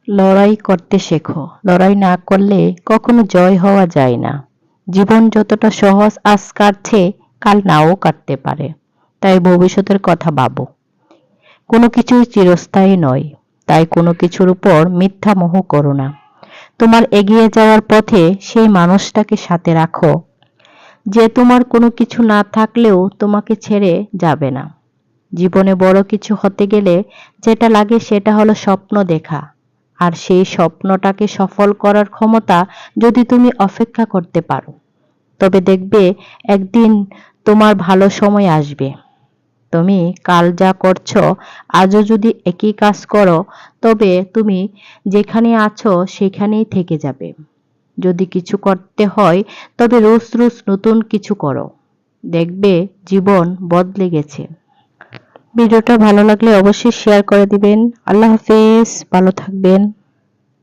লড়াই করতে শেখো। লড়াই না করলে কখনো জয় হওয়া যায় না। জীবন যতটা সহজ আজ কাটছে, কাল নাও কাটতে পারে। তাই ভবিষ্যতের কথা ভাবো। কোনো কিছুই চিরস্থায়ী নয়। তাই কোনো কিছুর উপর মিথ্যা মোহ করো না। তোমার এগিয়ে যাওয়ার পথে সেই মানুষটাকে সাথে রাখো, যে তোমার কোনো কিছু না থাকলেও তোমাকে ছেড়ে যাবে না। জীবনে বড় কিছু হতে গেলে যেটা লাগে সেটা হলো স্বপ্ন দেখা। আর সেই স্বপ্নটাকে সফল করার ক্ষমতা যদি তুমি অপেক্ষা করতে পারো, তবে দেখবে একদিন তোমার ভালো সময় আসবে। তুমি কাল যা করছো, আজও যদি একই কাজ করো, তবে তুমি যেখানে আছো সেখানেই থেকে যাবে। যদি কিছু করতে হয়, তবে রোজ রোজ নতুন কিছু করো। দেখবে জীবন বদলে গেছে। ভিডিওটা ভালো লাগলে অবশ্যই শেয়ার করে দিবেন। আল্লাহ হাফেজ, ভালো থাকবেন।